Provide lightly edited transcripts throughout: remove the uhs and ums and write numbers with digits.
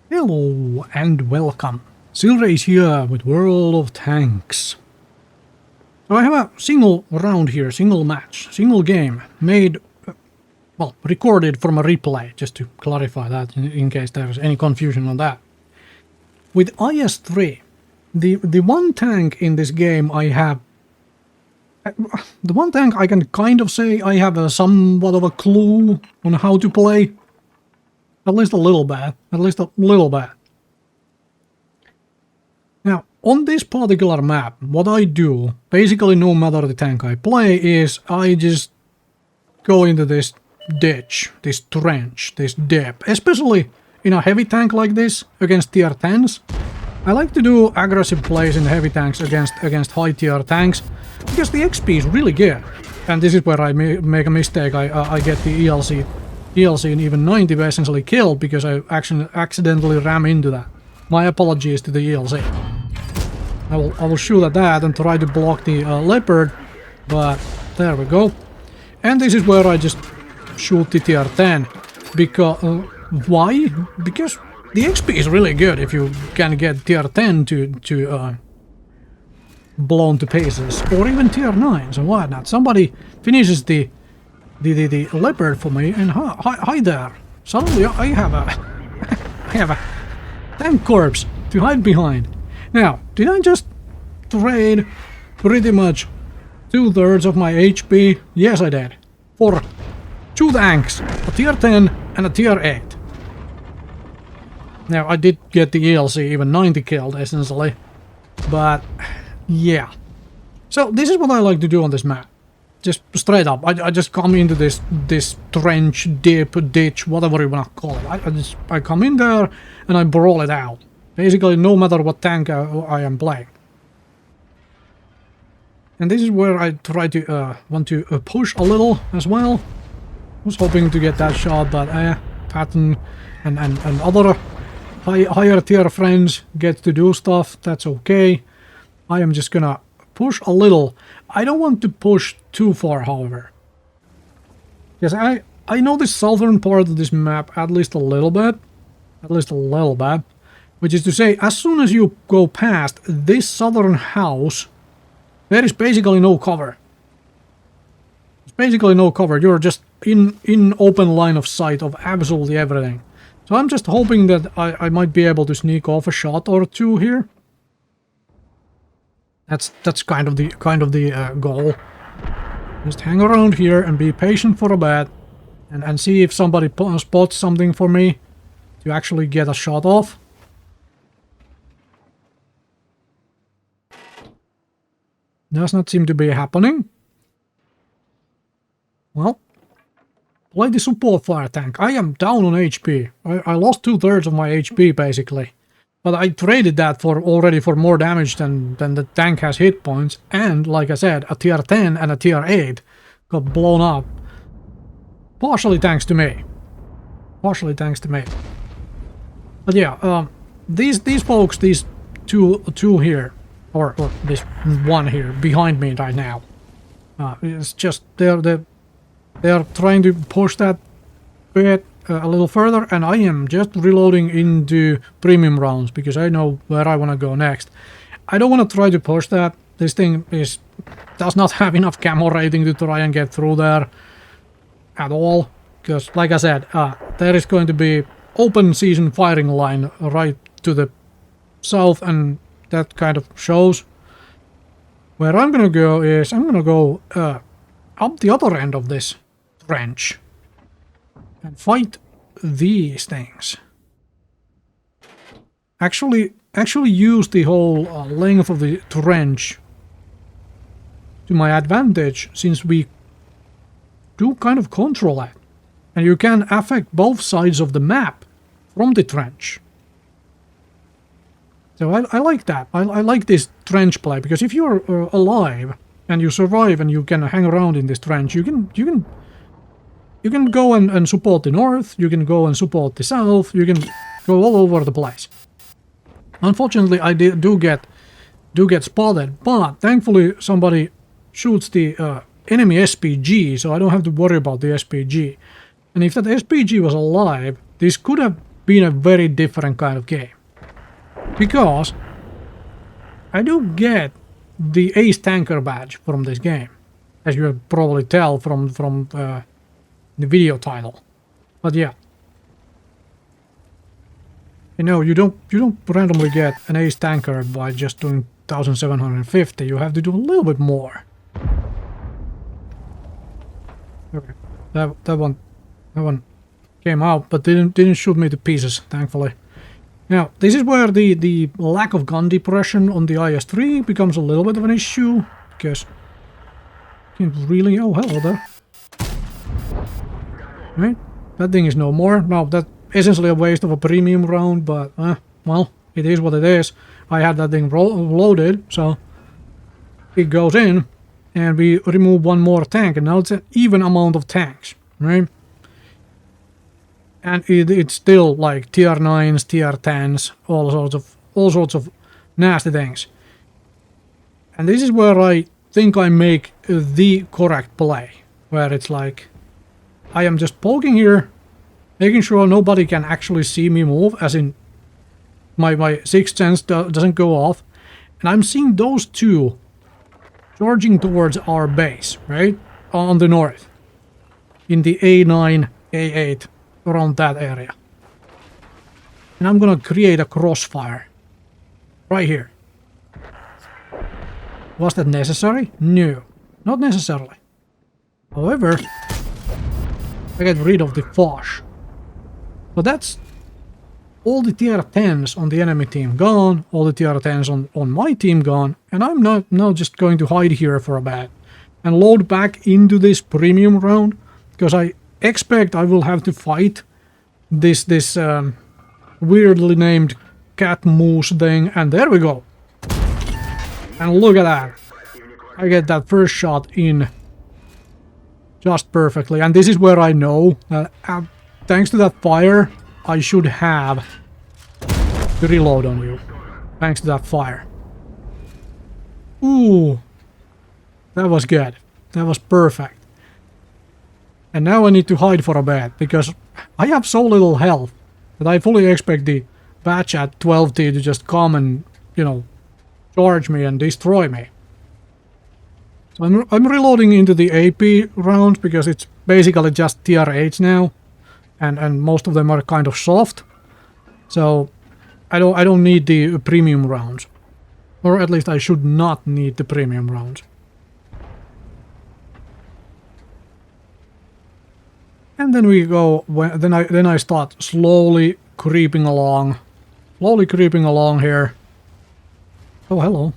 Hello and welcome. Silrace here with World of Tanks. So I have a single round here, single match, single game, made, well, recorded from a replay, just to clarify that in case there's any confusion on that. With IS-3, the one tank in this game I have, the one tank I can kind of say I have a somewhat of a clue on how to play. At least a little bit, Now, on this particular map, what I do, basically no matter the tank I play, is I just go into this ditch, this trench, this dip, especially in a heavy tank like this, against tier 10s. I like to do aggressive plays in heavy tanks against high tier tanks, because the XP is really good. And this is where I make a mistake, I get the ELC in even 90 essentially killed because I actually accidentally ram into that. My apologies to the ELC. I will shoot at that and try to block the leopard, but there we go. And this is where I just shoot the tier 10. Because why? Because the XP is really good if you can get tier 10 to blown to pieces, or even tier 9s and whatnot. Somebody finishes the leopard for me, and hi there. Suddenly I have a tank corpse to hide behind. Now, did I just trade pretty much 2/3 of my HP? Yes, I did. For two tanks, a tier 10 and a tier 8. Now, I did get the ELC even 90 killed, essentially. But, yeah. So, this is what I like to do on this map. Just straight up, I just come into this trench, dip, ditch, whatever you wanna call it. I come in there and I brawl it out. Basically, no matter what tank I am playing. And this is where I try to want to push a little as well. Was hoping to get that shot, but Patton and other higher tier friends get to do stuff. That's okay. I am just gonna push a little. I don't want to push too far, however. Yes, I know the southern part of this map at least a little bit. Which is to say, as soon as you go past this southern house, there is basically no cover. There's basically no cover. You're just in open line of sight of absolutely everything. So I'm just hoping that I might be able to sneak off a shot or two here. That's kind of the goal. Just hang around here and be patient for a bit, and see if somebody spots something for me to actually get a shot off. Does not seem to be happening. Well, play the support fire tank. I am down on HP. I lost 2/3 of my HP basically. But I traded that already for more damage than the tank has hit points, and like I said, a tier 10 and a tier 8 got blown up. Partially thanks to me. But yeah, these folks, these two here, or this one here behind me right now, it's just they're trying to push that bit a little further, and I am just reloading into premium rounds because I know where I want to go next. I don't want to try to push that. This thing does not have enough camo rating to try and get through there at all, because like I said, there is going to be open season firing line right to the south, and that kind of shows. Where I'm gonna go is I'm gonna go up the other end of this trench and fight these things. Actually use the whole length of the trench to my advantage, since we do kind of control it. And you can affect both sides of the map from the trench. So I like that. I like this trench play, because if you're alive and you survive and you can hang around in this trench, you can go and support the north, you can go and support the south, you can go all over the place. Unfortunately, I do get spotted, but thankfully somebody shoots the enemy SPG, so I don't have to worry about the SPG. And if that SPG was alive, this could have been a very different kind of game. Because I do get the Ace Tanker badge from this game, as you can probably tell from the video title. But yeah, you know, you don't randomly get an Ace Tanker by just doing 1750. You have to do a little bit more. Okay, that one came out, but didn't shoot me to pieces, thankfully. Now, this is where the lack of gun depression on the IS-3 becomes a little bit of an issue, because you can't really... Oh, hello there. Right, that thing is no more. Now, that's essentially a waste of a premium round, but, well, it is what it is. I had that thing loaded, so it goes in, and we remove one more tank, and now it's an even amount of tanks, right? And it's still like tier 9s, tier 10s, all sorts of nasty things. And this is where I think I make the correct play, where it's like I am just poking here, making sure nobody can actually see me move, as in my sixth sense doesn't go off, and I'm seeing those two charging towards our base, right, on the north, in the A9, A8. Around that area. And I'm gonna create a crossfire. Right here. Was that necessary? No. Not necessarily. However, I get rid of the Foch. But that's all the tier 10s on the enemy team gone, all the tier 10s on my team gone, and I'm not now just going to hide here for a bit and load back into this premium round, because I expect I will have to fight this weirdly named cat moose thing, and there we go. And look at that. I get that first shot in just perfectly, and this is where I know that thanks to that fire I should have the reload on you. Thanks to that fire. Ooh, that was good. That was perfect. And now I need to hide for a bit, because I have so little health that I fully expect the batch at 12T to just come and, you know, charge me and destroy me. So I'm reloading into the AP rounds, because it's basically just tier 8 now, and most of them are kind of soft. So I don't need the premium rounds, or at least I should not need the premium rounds. And then we go, then I start slowly creeping along here. Oh, hello.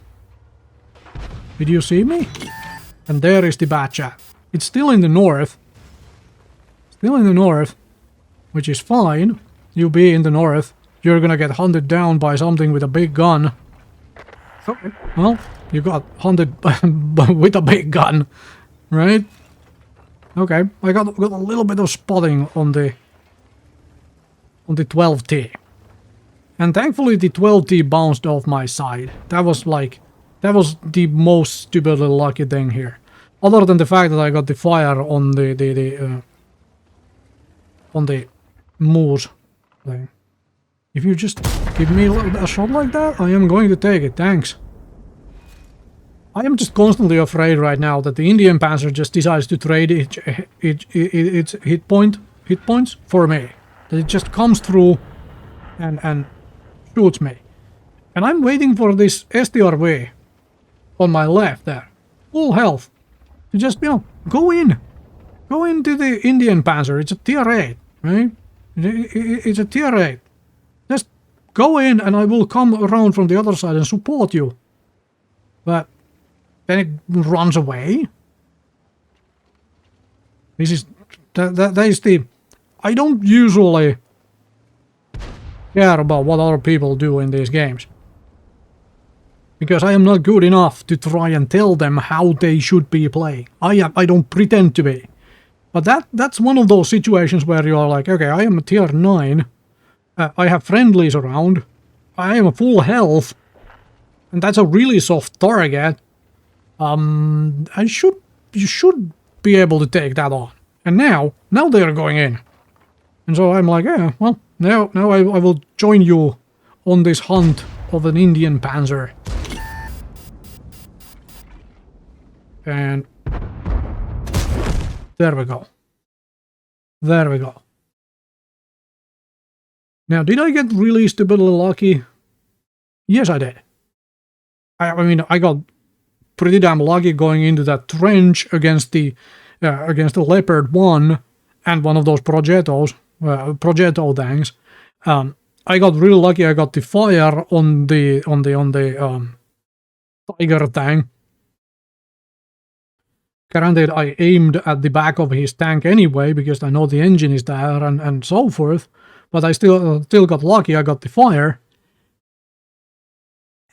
Did you see me? And there is the batch at. It's still in the north. Still in the north, which is fine. You be in the north, you're gonna get hunted down by something with a big gun. Okay. Well, you got hunted with a big gun, right? Okay, I got a little bit of spotting on the 12T. And thankfully the 12T bounced off my side. That was the most stupidly lucky thing here. Other than the fact that I got the fire on the moose thing. If you just give me a shot like that, I am going to take it, thanks. I am just constantly afraid right now that the Indian Panzer just decides to trade its hit points for me. That it just comes through and shoots me. And I'm waiting for this STRV on my left there, full health, to just, you know, go into the Indian Panzer. It's a tier 8, right? It's a tier 8. Just go in and I will come around from the other side and support you. But then it runs away. This is that is the... I don't usually care about what other people do in these games, because I am not good enough to try and tell them how they should be playing. I don't pretend to be. But that's one of those situations where you are like, okay, I am a tier 9. I have friendlies around. I am a full health. And that's a really soft target. You should be able to take that on. And now they are going in. And so I'm like, yeah, well, now I will join you on this hunt of an Indian Panzer. And there we go. There we go. Now, did I get really stupidly lucky? Yes, I did. I mean, I got pretty damn lucky going into that trench against the Leopard 1 and one of those Progetto tanks. I got really lucky. I got the fire on the Tiger tank. Granted, I aimed at the back of his tank anyway because I know the engine is there and so forth. But I still got lucky. I got the fire.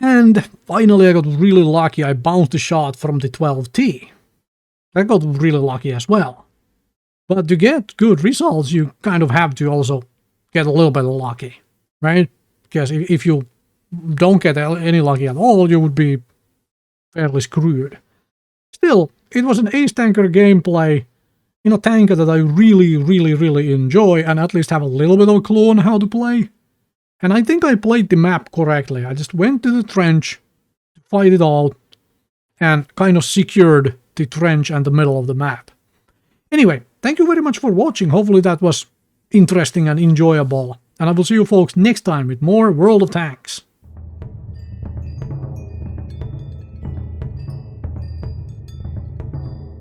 And finally I got really lucky. I bounced the shot from the 12T. I got really lucky as well. But to get good results, you kind of have to also get a little bit lucky, right? Because if you don't get any lucky at all, you would be fairly screwed. Still, it was an ace tanker gameplay in a tanker that I really enjoy and at least have a little bit of a clue on how to play. And I think I played the map correctly. I just went to the trench to fight it out and kind of secured the trench and the middle of the map. Anyway, thank you very much for watching. Hopefully that was interesting and enjoyable. And I will see you folks next time with more World of Tanks.